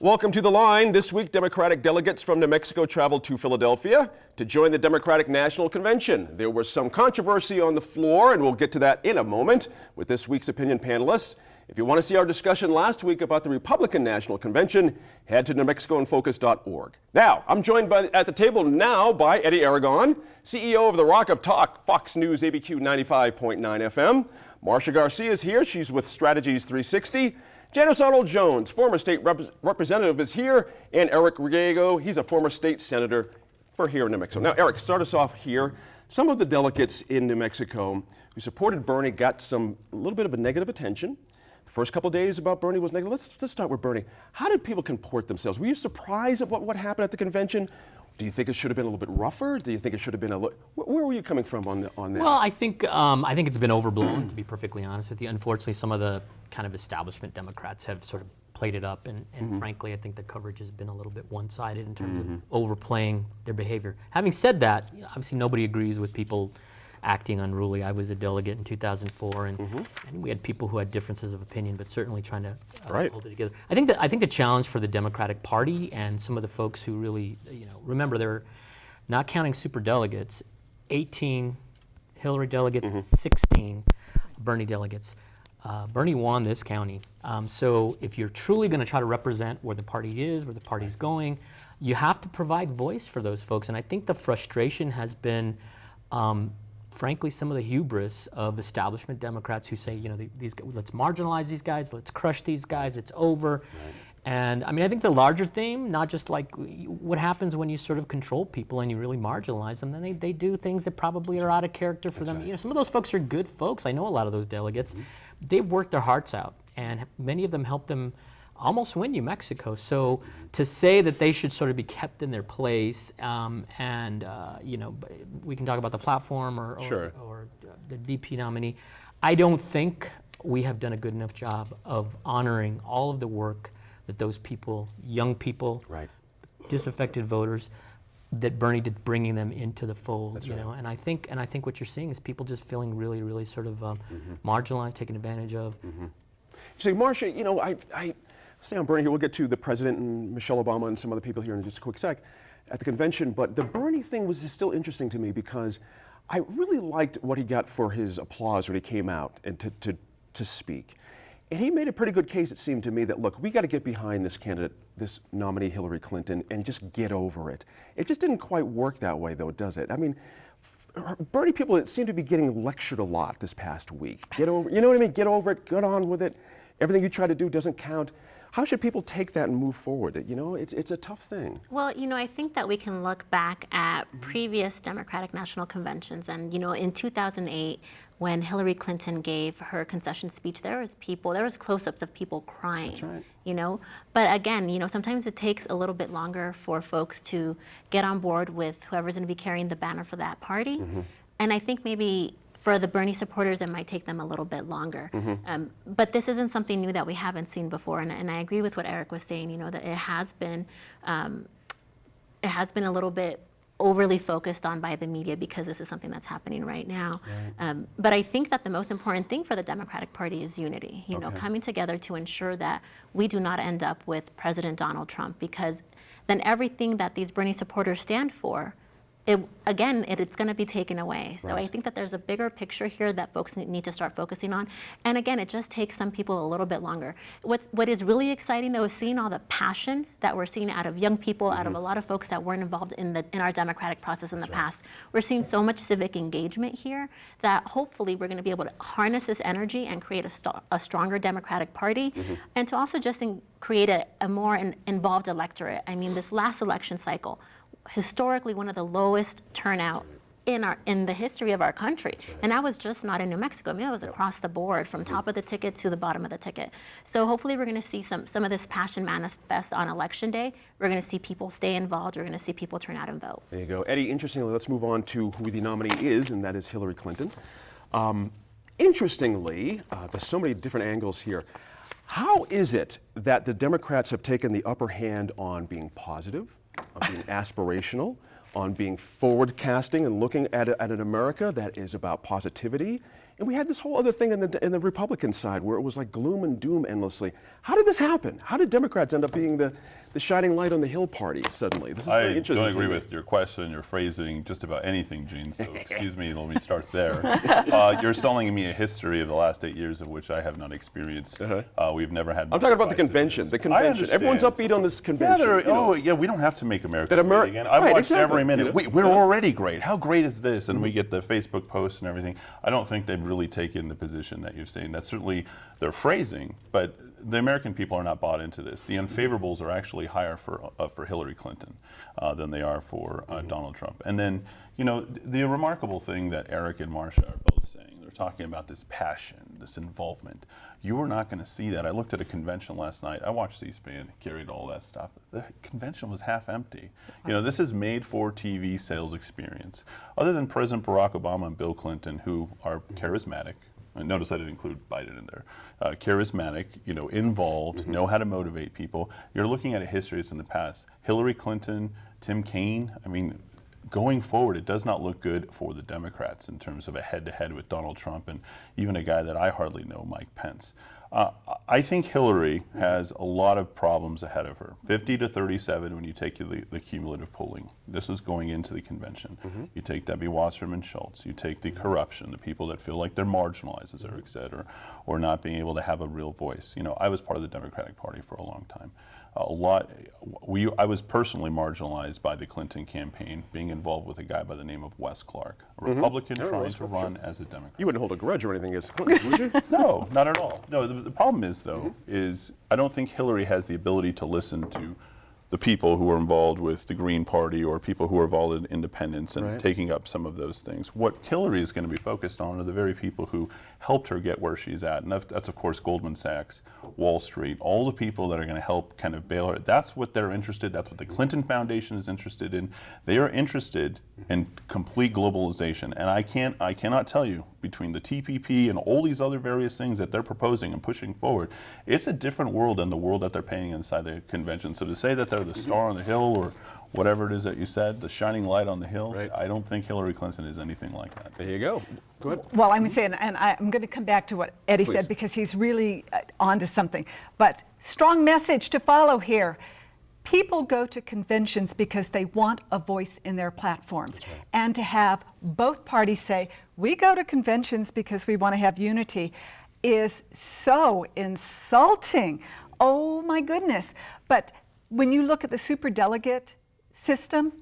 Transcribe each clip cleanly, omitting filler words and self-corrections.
Welcome to The Line. This week, Democratic delegates from New Mexico traveled to Philadelphia to join the Democratic National Convention. There was some controversy on the floor, and we'll get to that in a moment with this week's opinion panelists. If you want to see our discussion last week about the Republican National Convention, head to newmexicoinfocus.org. Now, I'm joined at the table now by Eddie Aragon, CEO of the Rock of Talk, Fox News ABQ 95.9 FM. Marcia Garcia is here. She's with Strategies 360. Janice Arnold-Jones, former state representative, is here, and Eric Riego, he's a former state senator for here in New Mexico. Now, Eric, start us off here. Some of the delegates in New Mexico who supported Bernie got a little bit of a negative attention. The first couple of days about Bernie was negative. Let's start with Bernie. How did people comport themselves? Were you surprised at what happened at the convention? Do you think it should have been a little bit rougher? Do you think it should have been where were you coming from on that? Well, I think it's been overblown, to be perfectly honest with you. Unfortunately, some of the kind of establishment Democrats have sort of played it up, and frankly, I think the coverage has been a little bit one-sided in terms of overplaying their behavior. Having said that, obviously nobody agrees with people acting unruly. I was a delegate in 2004, and we had people who had differences of opinion, but certainly trying to hold it together. I think the challenge for the Democratic Party and some of the folks who really, remember, they're not counting super delegates, 18 Hillary delegates, 16 Bernie delegates. Bernie won this county. So if you're truly going to try to represent where the party is, where the party's going, you have to provide voice for those folks. And I think the frustration has been frankly, some of the hubris of establishment Democrats who say, let's marginalize these guys, let's crush these guys, it's over. Right. And I think the larger theme, not just like what happens when you sort of control people and you really marginalize them, then they do things that probably are out of character for them. Right. Some of those folks are good folks. I know a lot of those delegates. They've worked their hearts out, and many of them helped them almost win New Mexico. So to say that they should sort of be kept in their place, we can talk about the platform or the VP nominee. I don't think we have done a good enough job of honoring all of the work that those people, young people, disaffected voters, that Bernie did, bringing them into the fold. And I think what you're seeing is people just feeling really, really sort of marginalized, taken advantage of. So, Marcia, I stay on Bernie here. We'll get to the president and Michelle Obama and some other people here in just a quick sec at the convention. But the Bernie thing was still interesting to me because I really liked what he got for his applause when he came out and to speak. And he made a pretty good case, it seemed to me, that, look, we got to get behind this candidate, this nominee Hillary Clinton, and just get over it. It just didn't quite work that way, though, does it? Bernie people seem to be getting lectured a lot this past week. Get over, you know what I mean? Get over it, get on with it. Everything you try to do doesn't count. How should people take that and move forward? It's a tough thing. Well, I think that we can look back at previous Democratic National Conventions. And, in 2008, when Hillary Clinton gave her concession speech, there was close-ups of people crying. That's right. But again, sometimes it takes a little bit longer for folks to get on board with whoever's going to be carrying the banner for that party. And I think maybe for the Bernie supporters, it might take them a little bit longer. But this isn't something new that we haven't seen before. And I agree with what Eric was saying, that it has been a little bit overly focused on by the media because this is something that's happening right now. Right. But I think that the most important thing for the Democratic Party is unity, coming together to ensure that we do not end up with President Donald Trump, because then everything that these Bernie supporters stand for, it's going to be taken away. So I think that there's a bigger picture here that folks need to start focusing on. And again, it just takes some people a little bit longer. What is really exciting, though, is seeing all the passion that we're seeing out of young people, out of a lot of folks that weren't involved in our democratic process in the past. We're seeing so much civic engagement here that hopefully we're going to be able to harness this energy and create a stronger Democratic Party, and to also just create a more involved electorate. This last election cycle, historically one of the lowest turnout in the history of our country. And that was just not in New Mexico. It was across the board, from top of the ticket to the bottom of the ticket. So hopefully we're going to see some of this passion manifest on Election Day. We're going to see people stay involved. We're going to see people turn out and vote. There you go. Eddie, interestingly, let's move on to who the nominee is, and that is Hillary Clinton. Interestingly, there's so many different angles here. How is it that the Democrats have taken the upper hand on being positive, on being aspirational, on being forward-casting and looking at an America that is about positivity And we had this whole other thing in the Republican side where it was like gloom and doom endlessly. How did this happen? How did Democrats end up being the shining light on the Hill party suddenly? This is very interesting. I don't agree with your question, your phrasing, just about anything, Gene, so excuse me, let me start there. You're selling me a history of the last 8 years of which I have not experienced. We've never had. I'm talking about the convention. The convention. Everyone's upbeat on this convention. Yeah, we don't have to make America great again. I've watched every minute. We're already great. How great is this? And we get the Facebook posts and everything. I don't think they've really taken the position that you're saying. That's certainly their phrasing, but the American people are not bought into this. The unfavorables are actually higher for Hillary Clinton than they are for Donald Trump. And then, you know, the remarkable thing that Eric and Marsha are both saying, they're talking about this passion, this involvement. You are not going to see that. I looked at a convention last night. I watched C-SPAN, carried all that stuff. The convention was half empty. You know, this is made for TV sales experience. Other than President Barack Obama and Bill Clinton, who are charismatic, and notice I didn't include Biden in there. Charismatic, you know, involved, know how to motivate people. You're looking at a history that's in the past. Hillary Clinton, Tim Kaine, I mean, going forward, it does not look good for the Democrats in terms of a head-to-head with Donald Trump and even a guy that I hardly know, Mike Pence. I think Hillary has a lot of problems ahead of her. 50 to 37 when you take the cumulative polling. This is going into the convention. You take Debbie Wasserman Schultz. You take the corruption, the people that feel like they're marginalized, as Eric said, or not being able to have a real voice. You know, I was part of the Democratic Party for a long time. I was personally marginalized by the Clinton campaign, being involved with a guy by the name of Wes Clark, a Republican trying to run as a Democrat. You wouldn't hold a grudge or anything against Clinton, would you? No, not at all. No, the problem is, though, is I don't think Hillary has the ability to listen to the people who are involved with the Green Party or people who are involved in independence and taking up some of those things. What Hillary is going to be focused on are the very people who helped her get where she's at. And that's of course, Goldman Sachs, Wall Street, all the people that are going to help kind of bail her. That's what they're interested. That's what the Clinton Foundation is interested in. They are interested in complete globalization. And I cannot tell you, between the TPP and all these other various things that they're proposing and pushing forward, it's a different world than the world that they're painting inside the convention. So to say that they're the star on the hill or whatever it is that you said, the shining light on the hill, I don't think Hillary Clinton is anything like that. There you go. Go ahead. Well, I'm saying, and I'm going to come back to what Eddie said because he's really onto something. But strong message to follow here. People go to conventions because they want a voice in their platforms. And to have both parties say, we go to conventions because we want to have unity, is so insulting. Oh my goodness. But when you look at the superdelegate system,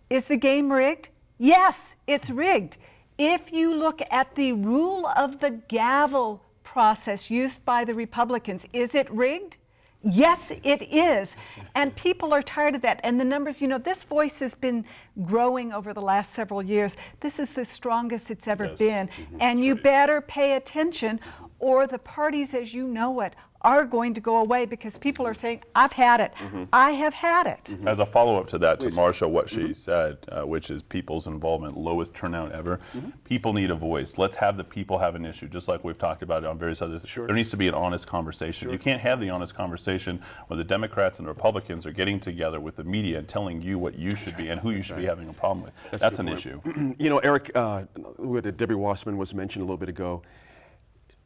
is the game rigged? Yes, it's rigged. If you look at the rule of the gavel process used by the Republicans, is it rigged? Yes, it is. And people are tired of that. And the numbers, you know, this voice has been growing over the last several years. This is the strongest it's ever been. And you better pay attention, or the parties as you know it are going to go away because people are saying, I've had it. I have had it. As a follow-up to that, to Marsha, what she said, which is people's involvement, lowest turnout ever. People need a voice. Let's have the people have an issue, just like we've talked about on various other things. There needs to be an honest conversation. You can't have the honest conversation when the Democrats and the Republicans are getting together with the media and telling you what you should be and who you should be having a problem with. That's an issue. You know, Eric, Debbie Wasserman was mentioned a little bit ago.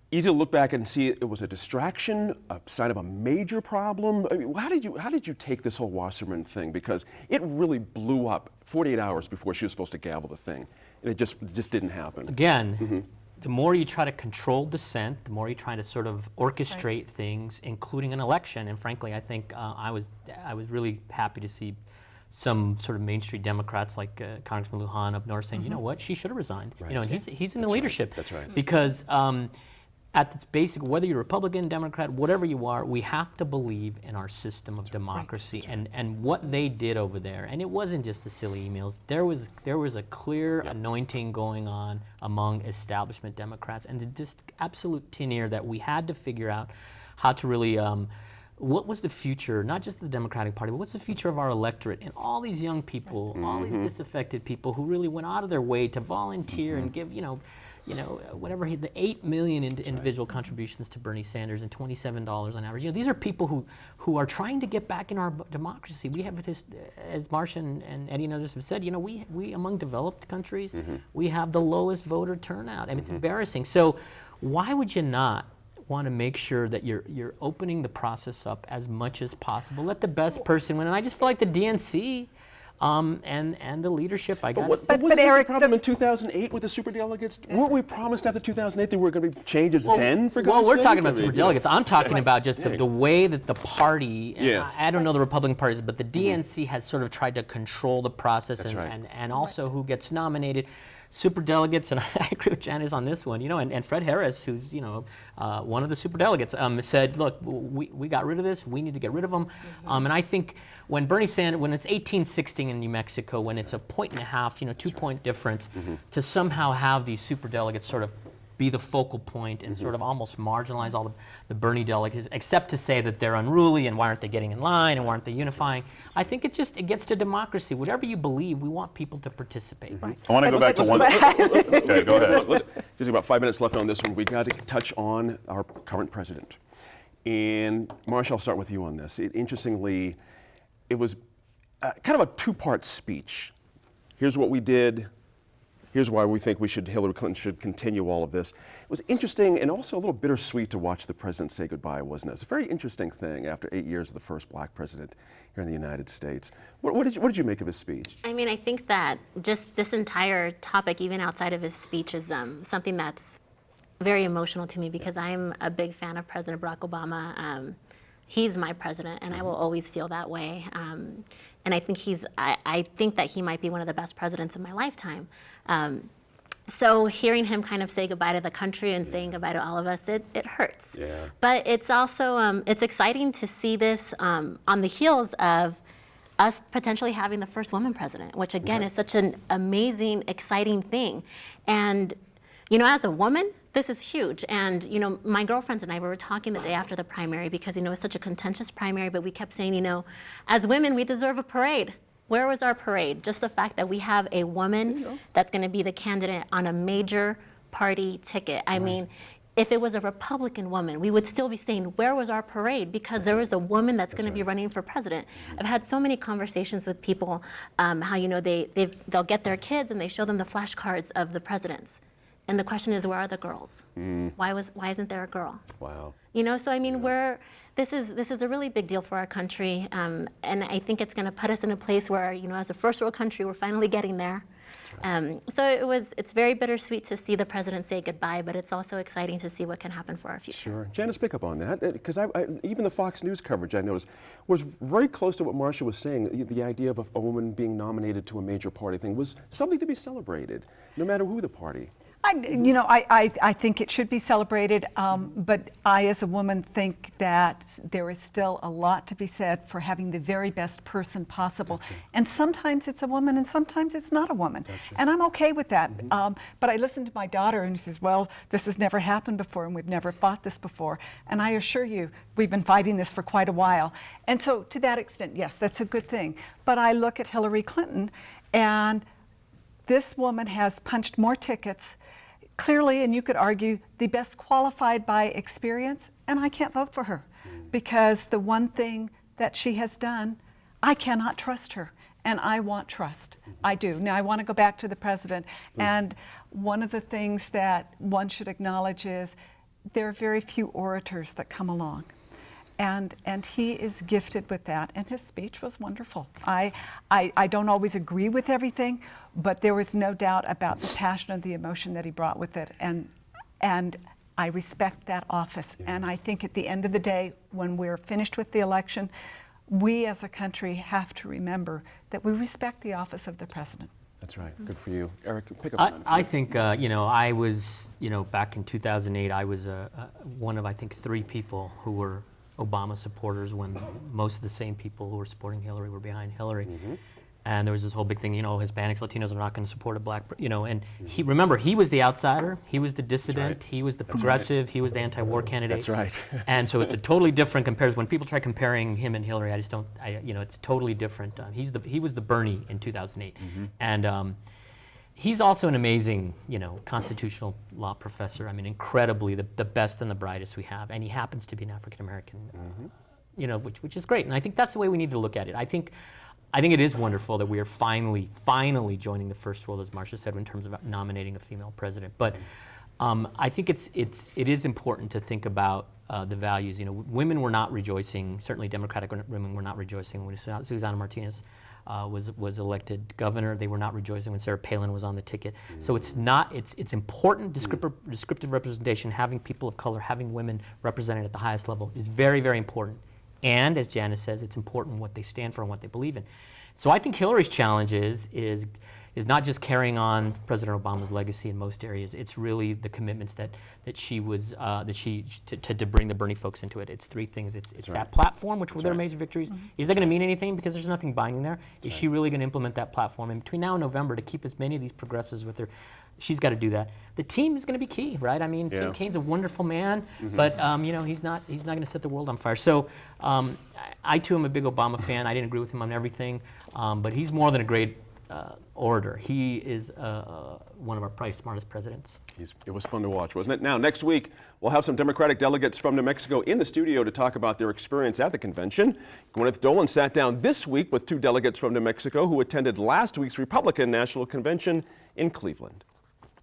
Easy to look back and see it was a distraction, a sign of a major problem. I mean, how did you take this whole Wasserman thing? Because it really blew up 48 hours before she was supposed to gavel the thing, and it just didn't happen. Again, the more you try to control dissent, the more you try to sort of orchestrate things, including an election. And frankly, I think I was really happy to see some sort of Main Street Democrats like Congressman Lujan up north saying, you know what, she should have resigned. You know, and he's in the leadership. That's right. Because at its basic, whether you're Republican, Democrat, whatever you are, we have to believe in our system of democracy and what they did over there. And it wasn't just the silly emails. There was a clear anointing going on among establishment Democrats, and just absolute tin ear that we had to figure out how to really what was the future, not just the Democratic Party, but what's the future of our electorate and all these young people, all these disaffected people who really went out of their way to volunteer and give, whatever the 8 million individual contributions to Bernie Sanders and $27 on average. These are people who are trying to get back in our democracy. We have this, as Marcia and Eddie and others have said, we among developed countries, we have the lowest voter turnout. I mean, it's embarrassing. So why would you not want to make sure that you're opening the process up as much as possible? Let the best person win. And I just feel like the DNC and the leadership, I got. But Eric, the problem in 2008 with the superdelegates? Weren't we promised after 2008 there were going to be changes then? For well, God's we're sake? talking about superdelegates. I'm talking about just the way that the party. And I don't know the Republican parties, but the DNC has sort of tried to control the process and also who gets nominated. Superdelegates, and I agree with Janice on this one, and Fred Harris, who's, one of the superdelegates, said, look, we got rid of this, we need to get rid of them. And I think when Bernie Sanders, when it's 18-16 in New Mexico, when it's a 1.5 point, 2 point difference, to somehow have these superdelegates sort of be the focal point and sort of almost marginalize all the Bernie delegates, except to say that they're unruly and why aren't they getting in line and why aren't they unifying. I think it gets to democracy. Whatever you believe, we want people to participate. I want to go back to one. Okay, go ahead. Just about 5 minutes left on this one. We got to touch on our current president. And Marcia, I'll start with you on this. Interestingly, it was kind of a two-part speech. Here's what we did. Here's why we think Hillary Clinton should continue all of this. It was interesting and also a little bittersweet to watch the president say goodbye, wasn't it? It's a very interesting thing after 8 years of the first black president here in the United States. What did you make of his speech? I mean, I think that just this entire topic, even outside of his speech, is something that's very emotional to me because I'm a big fan of President Barack Obama. He's my president, and I will always feel that way. And I think I think that he might be one of the best presidents in my lifetime. So hearing him kind of say goodbye to the country and saying goodbye to all of us, it hurts. Yeah. But it's also it's exciting to see this on the heels of us potentially having the first woman president, which again is such an amazing, exciting thing. And as a woman, this is huge. And my girlfriends and I, we were talking the day after the primary because it's such a contentious primary, but we kept saying, as women, we deserve a parade. Where was our parade? Just the fact that we have a woman that's going to be the candidate on a major party ticket. I mean, if it was a Republican woman, we would still be saying, where was our parade? Because there was a woman that's going to be running for president. I've had so many conversations with people how, they'll get their kids and they show them the flashcards of the presidents. And the question is, where are the girls? Why isn't there a girl? Wow. So I mean, this is a really big deal for our country, and I think it's going to put us in a place where, as a first world country, we're finally getting there. So it's very bittersweet to see the president say goodbye, but it's also exciting to see what can happen for our future. Sure. Janice, pick up on that, because even the Fox News coverage I noticed was very close to what Marcia was saying. The idea of a woman being nominated to a major party thing was something to be celebrated, no matter who the party. I think it should be celebrated, but I, as a woman, think that there is still a lot to be said for having the very best person possible. Gotcha. And sometimes it's a woman, and sometimes it's not a woman. Gotcha. And I'm okay with that. But I listened to my daughter, and she says, well, this has never happened before, and we've never fought this before. And I assure you, we've been fighting this for quite a while. And so to that extent, yes, that's a good thing. But I look at Hillary Clinton, and this woman has punched more tickets, clearly, and you could argue, the best qualified by experience, and I can't vote for her because the one thing that she has done, I cannot trust her, and I want trust. I do. Now, I want to go back to the president, and one of the things that one should acknowledge is there are very few orators that come along. And he is gifted with that, and his speech was wonderful. I don't always agree with everything, but there was no doubt about the passion and the emotion that he brought with it, and I respect that office. Yeah. And I think at the end of the day, when we're finished with the election, we as a country have to remember that we respect the office of the president. That's right. Good for you. Eric, pick up on that. I think, I was, back in 2008, I was one of, I think, 3 people who were Obama supporters when most of the same people who were supporting Hillary were behind Hillary. And there was this whole big thing, Hispanics, Latinos are not going to support a black, and he was the outsider, he was the dissident, he was the progressive, he was the anti-war candidate. That's right. And so it's a totally different comparison. When people try comparing him and Hillary, I just don't, it's totally different. He was the Bernie in 2008. And he's also an amazing, constitutional law professor. I mean, incredibly the best and the brightest we have. And he happens to be an African American, which is great. And I think that's the way we need to look at it. I think it is wonderful that we are finally joining the first world, as Marcia said, in terms of nominating a female president. But I think it is important to think about the values. Women were not rejoicing. Certainly, Democratic women were not rejoicing when Susana Martinez was elected governor. They were not rejoicing when Sarah Palin was on the ticket. So it's important. Descriptive representation, having people of color, having women represented at the highest level is very, very important. And as Janice says, it's important what they stand for and what they believe in. So I think Hillary's challenge is not just carrying on President Obama's legacy in most areas. It's really the commitments that she to bring the Bernie folks into it. It's three things. It's that platform, which were their major victories. Is that going to mean anything? Because there's nothing binding there. Is she really going to implement that platform? And between now and November, to keep as many of these progressives with her, she's got to do that. The team is going to be key, right? I mean, Tim Kaine's a wonderful man, but he's not going to set the world on fire. So I too am a big Obama fan. I didn't agree with him on everything, but he's more than a great orator. He is one of our probably smartest presidents. It was fun to watch, wasn't it? Now, next week, we'll have some Democratic delegates from New Mexico in the studio to talk about their experience at the convention. Gwyneth Doland sat down this week with two delegates from New Mexico who attended last week's Republican National Convention in Cleveland.